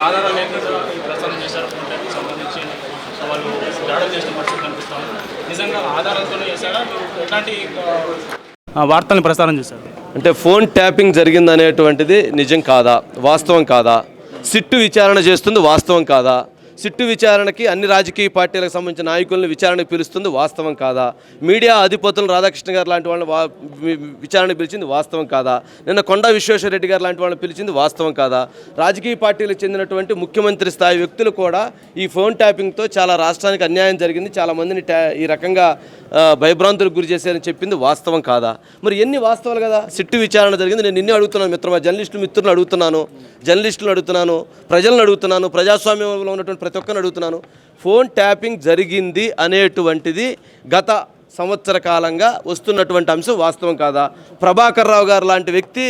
ఆధారాలు లేకుండా ప్రచారం చేశారు ఫోన్కి సంబంధించి వాళ్ళు దాడులు చేసిన పరిస్థితి కనిపిస్తాం. నిజంగా ఆధారాలతోనే చేశారా మీరు ఎలాంటి వార్తల్ని ప్రసారం చేశారు? అంటే ఫోన్ ట్యాపింగ్ జరిగిందనేటువంటిది నిజం కాదా, వాస్తవం కాదా? సిట్టు విచారణ చేస్తుంది, వాస్తవం కాదా? సిట్టు విచారణకి అన్ని రాజకీయ పార్టీలకు సంబంధించిన నాయకులను విచారణకు పిలుస్తుంది, వాస్తవం కాదా? మీడియా అధిపతులు రాధాకృష్ణ గారు లాంటి వాళ్ళని విచారణకు పిలిచింది, వాస్తవం కాదా? నిన్న కొండా విశ్వేశ్వరరెడ్డి గారు లాంటి వాళ్ళని పిలిచింది, వాస్తవం కాదా? రాజకీయ పార్టీలకు చెందినటువంటి ముఖ్యమంత్రి స్థాయి వ్యక్తులు కూడా ఈ ఫోన్ ట్యాపింగ్తో చాలా రాష్ట్రానికి అన్యాయం జరిగింది, చాలామందిని ఈ రకంగా భయభ్రాంతులకు గురి చేశారని చెప్పింది వాస్తవం కాదా? మరి ఎన్ని వాస్తవాలు కదా? సిట్టు విచారణ జరిగింది. నేను నిన్నే అడుగుతున్నాను మిత్రమా, మిత్రులను అడుగుతున్నాను, జర్నలిస్టులను అడుగుతున్నాను, ప్రజలను అడుగుతున్నాను, ప్రజాస్వామ్యంలో ఉన్నటువంటి ప్రతి ఒక్కరిని అడుగుతున్నాను. ఫోన్ ట్యాపింగ్ జరిగింది అనేటువంటిది గత సంవత్సర కాలంగా వస్తున్నటువంటి అంశం వాస్తవం కాదా? ప్రభాకర్ రావు గారు లాంటి వ్యక్తి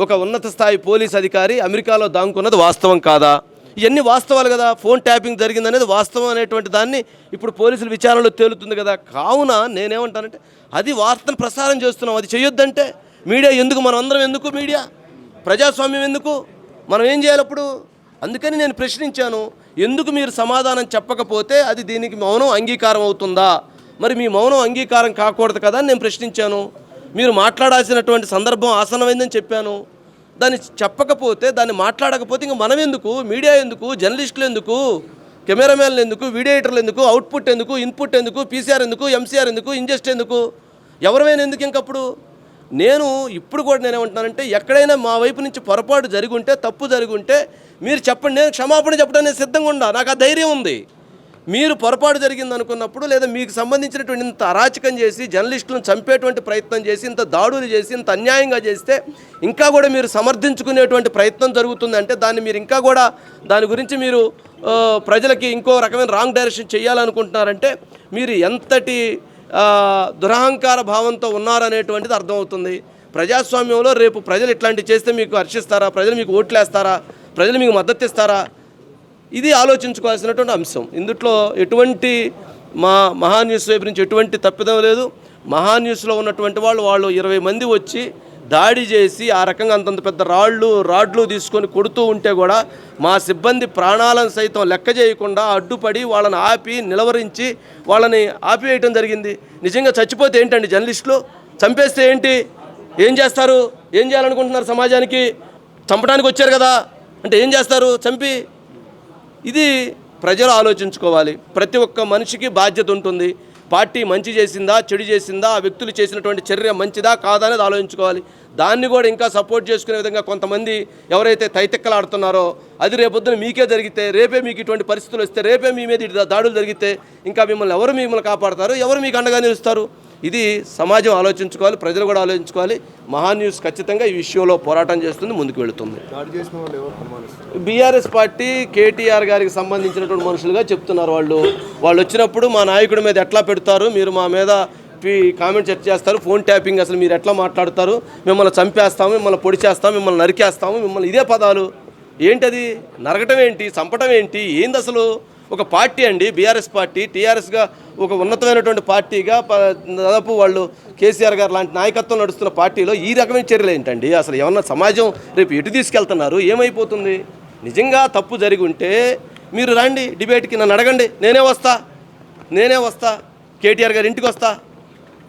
ఒక ఉన్నత స్థాయి పోలీస్ అధికారి అమెరికాలో దాంకున్నది వాస్తవం కాదా? ఇవన్నీ వాస్తవాలు కదా. ఫోన్ ట్యాపింగ్ జరిగిందనేది వాస్తవం అనేటువంటి దాన్ని ఇప్పుడు పోలీసుల విచారణలో తేలుతుంది కదా. కావున నేనేమంటానంటే అది వార్తను ప్రసారం చేస్తున్నాం, అది చేయొద్దంటే మీడియా ఎందుకు? మనం అందరం ఎందుకు? మీడియా ప్రజాస్వామ్యం ఎందుకు? మనం ఏం చేయాలి అప్పుడు? అందుకని నేను ప్రశ్నించాను, ఎందుకు మీరు సమాధానం చెప్పకపోతే అది దీనికి మౌనం అంగీకారం అవుతుందా? మరి మీ మౌనం అంగీకారం కాకూడదు కదా అని నేను ప్రశ్నించాను. మీరు మాట్లాడాల్సినటువంటి సందర్భం ఆసన్నమైందని చెప్పాను. దాన్ని చెప్పకపోతే, దాన్ని మాట్లాడకపోతే ఇంక మనం ఎందుకు? మీడియా ఎందుకు? జర్నలిస్టులు ఎందుకు? కెమెరామెన్లు ఎందుకు? వీడియో ఎడిటర్లు ఎందుకు? అవుట్పుట్ ఎందుకు? ఇన్పుట్ ఎందుకు? పీసీఆర్ ఎందుకు? ఎంసీఆర్ ఎందుకు? ఇంజస్ట్ ఎందుకు? ఎవరైనా ఎందుకు? ఇంకప్పుడు ఇప్పుడు కూడా నేనేమంటున్నానంటే ఎక్కడైనా మా వైపు నుంచి పొరపాటు జరిగి ఉంటే, తప్పు జరిగి ఉంటే మీరు చెప్పండి, నేను క్షమాపణ చెప్పడానికి సిద్ధంగా ఉన్నా, నాకు ఆ ధైర్యం ఉంది. మీరు పొరపాటు జరిగింది అనుకున్నప్పుడు, లేదా మీకు సంబంధించినటువంటి ఇంత అరాచకం చేసి జర్నలిస్టులను చంపేటువంటి ప్రయత్నం చేసి, ఇంత దాడులు చేసి, ఇంత అన్యాయంగా చేస్తే ఇంకా కూడా మీరు సమర్థించుకునేటువంటి ప్రయత్నం జరుగుతుందంటే దాన్ని మీరు ఇంకా కూడా దాని గురించి మీరు ప్రజలకి ఇంకో రకమైన రాంగ్ డైరెక్షన్ చేయాలనుకుంటున్నారంటే మీరు ఎంతటి దురహంకార భావంతో ఉన్నారనేటువంటిది అర్థమవుతుంది. ప్రజాస్వామ్యంలో రేపు ప్రజలు ఇట్లాంటివి చేస్తే మీకు హర్షిస్తారా? ప్రజలు మీకు ఓట్లేస్తారా? ప్రజలు మీకు మద్దతు ఇస్తారా? ఇది ఆలోచించుకోవాల్సినటువంటి అంశం. ఇందులో ఎటువంటి మహాన్యూస్ వైపు నుంచి ఎటువంటి తప్పిదం లేదు. మహాన్యూస్లో ఉన్నటువంటి వాళ్ళు 20 మంది వచ్చి దాడి చేసి ఆ రకంగా అంతంత పెద్ద రాడ్లు తీసుకొని కొడుతూ ఉంటే కూడా మా సిబ్బంది ప్రాణాలను సైతం లెక్క చేయకుండా అడ్డుపడి వాళ్ళని ఆపి నిలవరించి వాళ్ళని ఆపివేయటం జరిగింది. నిజంగా చచ్చిపోతే ఏంటండి జర్నలిస్టులు? చంపేస్తే ఏంటి? ఏం చేస్తారు? ఏం చేయాలనుకుంటున్నారు? సమాజానికి చంపడానికి వచ్చారు కదా, అంటే ఏం చేస్తారు? చంపి. ఇది ప్రజలు ఆలోచించుకోవాలి. ప్రతి ఒక్క మనిషికి బాధ్యత ఉంటుంది. పార్టీ మంచి చేసిందా, చెడు చేసిందా, ఆ వ్యక్తులు చేసినటువంటి చర్య మంచిదా కాదా అనేది ఆలోచించుకోవాలి. దాన్ని కూడా ఇంకా సపోర్ట్ చేసుకునే విధంగా కొంతమంది ఎవరైతే తైతెక్కలాడుతున్నారో అది రేపొద్దున మీకే జరిగితే, రేపే మీకు ఇటువంటి పరిస్థితులు వస్తే, రేపే మీ మీద దాడులు జరిగితే ఇంకా మిమ్మల్ని కాపాడతారు? ఎవరు మీకు అండగా నిలుస్తారు? ఇది సమాజం ఆలోచించుకోవాలి, ప్రజలు కూడా ఆలోచించుకోవాలి. మహాన్యూస్ ఖచ్చితంగా ఈ విషయంలో పోరాటం చేస్తుంది, ముందుకు వెళుతుంది. బీఆర్ఎస్ పార్టీ కేటీఆర్ గారికి సంబంధించినటువంటి మనుషులుగా చెప్తున్నారు. వాళ్ళు వచ్చినప్పుడు మా నాయకుడి మీద ఎట్లా పెడతారు, మీరు మా మీద కామెంట్ చర్చ చేస్తారు, ఫోన్ ట్యాపింగ్ అసలు మీరు ఎట్లా మాట్లాడతారు, మిమ్మల్ని చంపేస్తాము, మిమ్మల్ని పొడి చేస్తాము, మిమ్మల్ని నరికేస్తాము, మిమ్మల్ని ఇదే పదాలు. ఏంటది? నరకటం ఏంటి? చంపటం ఏంటి? ఏంది అసలు? ఒక పార్టీ అండి బీఆర్ఎస్ పార్టీ, టీఆర్ఎస్గా ఒక ఉన్నతమైనటువంటి పార్టీగా దాదాపు వాళ్ళు కేసీఆర్ గారు లాంటి నాయకత్వం నడుస్తున్న పార్టీలో ఈ రకమైన చర్యలు ఏంటండి? అసలు ఏమన్నా సమాజం రేపు ఎటు తీసుకెళ్తున్నారు? ఏమైపోతుంది? నిజంగా తప్పు జరిగి ఉంటే మీరు రండి డిబేట్కి, నన్ను అడగండి, నేనే వస్తా, కేటీఆర్ గారి ఇంటికి వస్తా,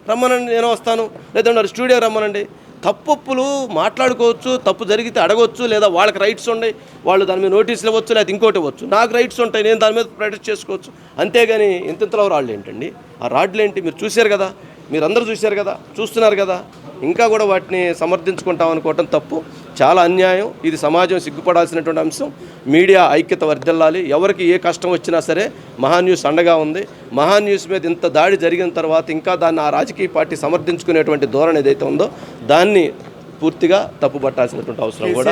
రమ్మనండి, నేనే వస్తాను, లేదంటే స్టూడియో రమ్మనండి. తప్పులు మాట్లాడుకోవచ్చు, తప్పు జరిగితే అడగవచ్చు, లేదా వాళ్ళకి రైట్స్ ఉన్నాయి, వాళ్ళు దాని మీద నోటీసులు ఇవ్వచ్చు, లేదా ఇంకోటి ఇవ్వచ్చు. నాకు రైట్స్ ఉంటాయి, నేను దాని మీద ప్రొటెక్ట్ చేసుకోవచ్చు. అంతేగాని ఇంతలో రాళ్ళు ఏంటండి? ఆ రాడ్లు ఏంటి? మీరు చూశారు కదా, మీరందరూ చూశారు కదా, చూస్తున్నారు కదా. ఇంకా కూడా వాటిని సమర్థించుకుంటాం అనుకోవటం తప్పు, చాలా అన్యాయం. ఇది సమాజం సిగ్గుపడాల్సినటువంటి అంశం. మీడియా ఐక్యత వర్ధిల్లాలి. ఎవరికి ఏ కష్టం వచ్చినా సరే మహాన్యూస్ అండగా ఉంది. మహాన్యూస్ మీద ఇంత దాడి జరిగిన తర్వాత ఇంకా దాన్ని ఆ రాజకీయ పార్టీ సమర్థించుకునేటువంటి ధోరణి ఏదైతే ఉందో దాన్ని పూర్తిగా తప్పుపట్టాల్సినటువంటి అవసరం కూడా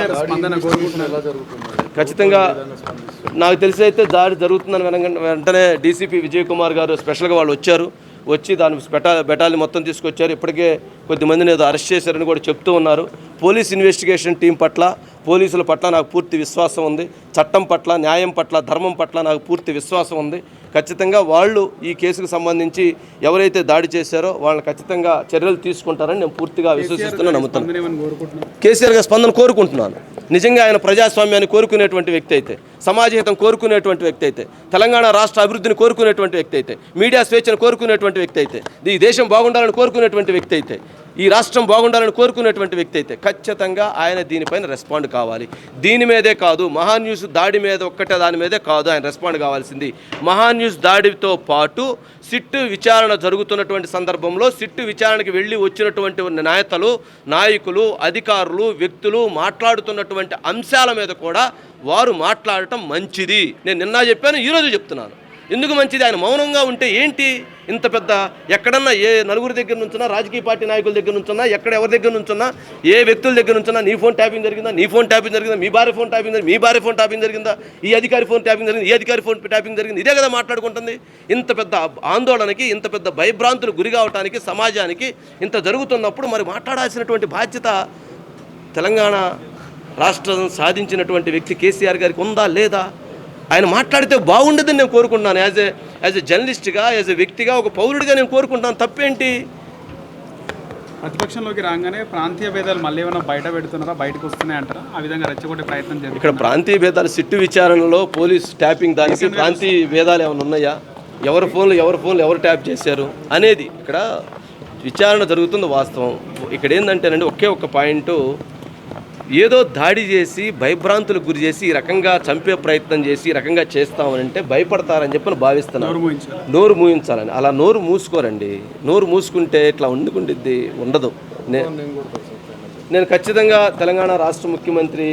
ఖచ్చితంగా. నాకు తెలిసి అయితే దాడి జరుగుతుందని వెంటనే డీసీపీ విజయ్ కుమార్ గారు స్పెషల్గా వాళ్ళు వచ్చి దాని బెటాలియన్ మొత్తం తీసుకొచ్చారు. ఇప్పటికే కొద్దిమందిని ఏదో అరెస్ట్ చేశారని కూడా చెప్తూ ఉన్నారు. పోలీస్ ఇన్వెస్టిగేషన్ టీం పట్ల, పోలీసుల పట్ల నాకు పూర్తి విశ్వాసం ఉంది. చట్టం పట్ల, న్యాయం పట్ల, ధర్మం పట్ల నాకు పూర్తి విశ్వాసం ఉంది. ఖచ్చితంగా వాళ్ళు ఈ కేసుకు సంబంధించి ఎవరైతే దాడి చేశారో వాళ్ళని ఖచ్చితంగా చర్యలు తీసుకుంటారని నేను పూర్తిగా విశ్వసిస్తున్నా, నమ్ముతున్నాను. కేసీఆర్ గారి స్పందన కోరుకుంటున్నాను. నిజంగా ఆయన ప్రజాస్వామ్యాన్ని కోరుకునేటువంటి వ్యక్తి అయితే, సమాజహితం కోరుకునేటువంటి వ్యక్తి అయితే, తెలంగాణ రాష్ట్ర అభివృద్ధిని కోరుకునేటువంటి వ్యక్తి అయితే, మీడియా స్వేచ్ఛను కోరుకునేటువంటి వ్యక్తి అయితే, ఈ దేశం బాగుండాలని కోరుకునేటువంటి వ్యక్తి అయితే, ఈ రాష్ట్రం బాగుండాలని కోరుకునేటువంటి వ్యక్తి అయితే ఖచ్చితంగా ఆయన దీనిపైన రెస్పాండ్ కావాలి. దీని మీదే కాదు, మహాన్యూస్ దాడి మీద ఒక్కటే దాని మీదే కాదు ఆయన రెస్పాండ్ కావాల్సింది. మహాన్యూస్ దాడితో పాటు సిట్టు విచారణ జరుగుతున్నటువంటి సందర్భంలో సిట్టు విచారణకి వెళ్ళి వచ్చినటువంటి నేతలు, నాయకులు, అధికారులు, వ్యక్తులు మాట్లాడుతున్నటువంటి అంశాల మీద కూడా వారు మాట్లాడటం మంచిది. నేను నిన్న చెప్పాను, ఈరోజు చెప్తున్నాను. ఎందుకు మంచిది? ఆయన మౌనంగా ఉంటే ఏంటి? ఇంత పెద్ద ఎక్కడన్నా ఏ నలుగురి దగ్గర నుంచున్నా, రాజకీయ పార్టీ నాయకుల దగ్గర నుంచున్నా, ఎక్కడ ఎవరి దగ్గర నుంచున్నా, ఏ వ్యక్తుల దగ్గర నుంచున్నా నీ ఫోన్ ట్యాపింగ్ జరిగిందా, నీ ఫోన్ ట్యాపింగ్ జరిగిందా, మీ భార్య ఫోన్ ట్యాపింగ్ జరిగింది, మీ భార్య ఫోన్ ట్యాపింగ్ జరిగిందా, ఈ అధికారి ఫోన్ ట్యాపింగ్ జరిగింది, ఈ అధికారి ఫోన్ ట్యాపింగ్ జరిగింది, ఇదే కదా మాట్లాడుకుంటుంది. ఇంత పెద్ద ఆందోళనకి, ఇంత పెద్ద భయభ్రాంతులు గురి కావడానికి సమాజానికి ఇంత జరుగుతున్నప్పుడు మరి మాట్లాడాల్సినటువంటి బాధ్యత తెలంగాణ రాష్ట్రం సాధించినటువంటి వ్యక్తి కేసీఆర్ గారికి ఉందా లేదా? ఆయన మాట్లాడితే బాగుండదని నేను కోరుకుంటున్నాను. యాజ్ ఎ జర్నలిస్ట్గా, యాజ్ ఎ వ్యక్తిగా, ఒక పౌరుడిగా నేను కోరుకుంటాను. తప్పేంటి? ప్రతిపక్షంలోకి రాగానే ప్రాంతీయ భేదాలు మళ్ళీ ఏమైనా బయట పెడుతున్నారా, బయటకు వస్తున్నాయి అంటారా? ఆ విధంగా రెచ్చగొట్టే ప్రయత్నం చేస్తారు. ఇక్కడ ప్రాంతీయ భేదాలు సిట్టు విచారణలో పోలీస్ ట్యాపింగ్ దానికి ప్రాంతీయ భేదాలు ఏమైనా ఉన్నాయా? ఎవరి ఫోన్లు ఎవరు ట్యాప్ చేశారు అనేది ఇక్కడ విచారణ జరుగుతుంది. వాస్తవం ఇక్కడ ఏంటంటేనండి, ఒకే ఒక్క పాయింట్, ఏదో దాడి చేసి భయభ్రాంతులకు గురి చేసి ఈ రకంగా చంపే ప్రయత్నం చేసి ఈ రకంగా చేస్తామనంటే భయపడతారని చెప్పి భావిస్తున్నాను. నోరు మూయించాలని. అలా నోరు మూసుకోరండి. నోరు మూసుకుంటే ఇట్లా ఉండదు. నేను ఖచ్చితంగా తెలంగాణ రాష్ట్ర ముఖ్యమంత్రి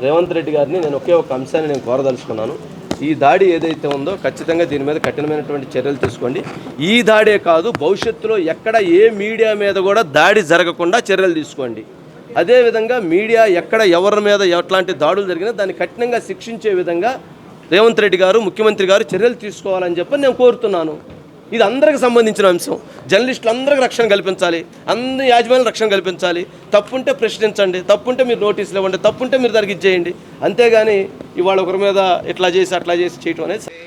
రేవంత్ రెడ్డి గారిని నేను ఒకే ఒక అంశాన్ని నేను కోరదలుచుకున్నాను. ఈ దాడి ఏదైతే ఉందో ఖచ్చితంగా దీని మీద కఠినమైనటువంటి చర్యలు తీసుకోండి. ఈ దాడే కాదు, భవిష్యత్తులో ఎక్కడ ఏ మీడియా మీద కూడా దాడి జరగకుండా చర్యలు తీసుకోండి. అదేవిధంగా మీడియా ఎక్కడ ఎవరి మీద ఎట్లాంటి దాడులు జరిగినా దాన్ని కఠినంగా శిక్షించే విధంగా రేవంత్ రెడ్డి గారు, ముఖ్యమంత్రి గారు చర్యలు తీసుకోవాలని చెప్పి నేను కోరుతున్నాను. ఇది అందరికి సంబంధించిన అంశం. జర్నలిస్టులు అందరికీ రక్షణ కల్పించాలి, అందరి యాజమాన్యం రక్షణ కల్పించాలి. తప్పుంటే ప్రశ్నించండి, తప్పుంటే మీరు నోటీసులు ఇవ్వండి, తప్పుంటే మీరు దానికి ఇచ్చేయండి. అంతేగాని ఇవాళ ఒకరి మీద ఇట్లా చేసి అట్లా చేసి చేయటం అనేది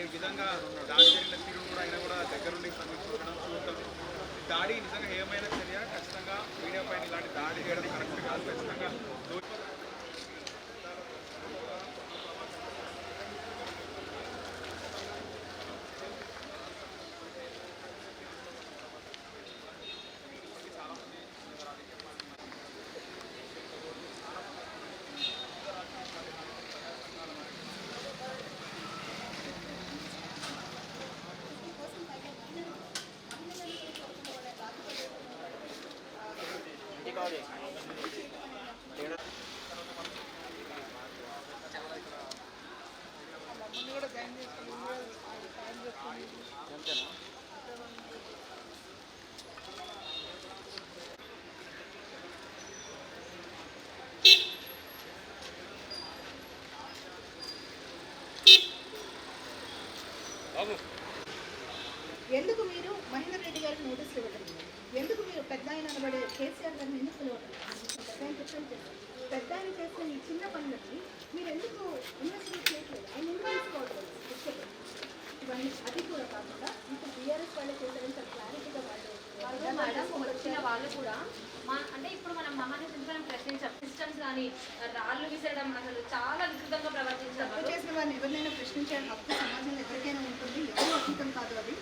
ఎందుకు మీరు మహేందర్ రెడ్డి గారికి నోటీసులు ఇవ్వడం? ఎందుకు మీరు పెద్ద ఆయన అనబడే కేసీఆర్ గారిని ఎందుకు పిలవడం? పెద్ద ఆయన చేస్తే ఈ చిన్న పనులకి మీరు ఎందుకు ఇన్వెస్టిగేట్ చేయట్లేదు? ఆయన ఎందుకు తీసుకోవట్లేదు? ఇవన్నీ అది కూడా కాకుండా ఇప్పుడు బీఆర్ఎస్ వాళ్ళు చేశారని చాలా క్లారిటీగా వాళ్ళు వచ్చిన వాళ్ళు కూడా అంటే ఇప్పుడు మనం మహానిషిని ప్రశ్నించాం. సిస్టమ్స్ కానీ రాళ్ళు విసరడం అసలు చాలా వికృతంగా ప్రవర్తించారు. చేసిన వారిని ఎవరినైనా ప్రశ్నించాలని హక్కు సమాజంలో ఎవరికైనా ఉంటుంది. ఎవరు అతీతం కాదు. అది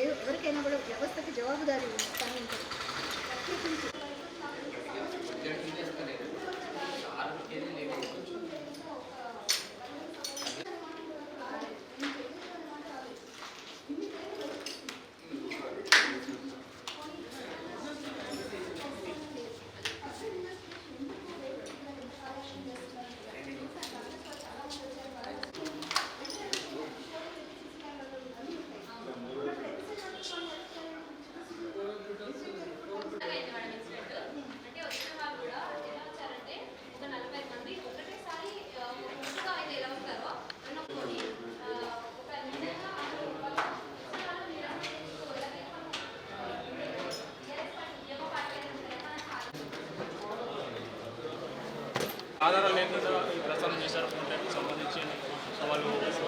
ఎవరికైనా కూడా వ్యవస్థకి జవాబుదారీ పని ఉంటుంది. అంటే వచ్చిన వాళ్ళు కూడా ఎలా వచ్చారంటే ఒక 40 మంది ఒకటే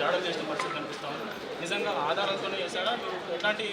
దాడులు చేసిన పరిస్థితి కనిపిస్తాము. నిజంగా ఆధారాలతోనే చేశారా? మీరు ఎలాంటి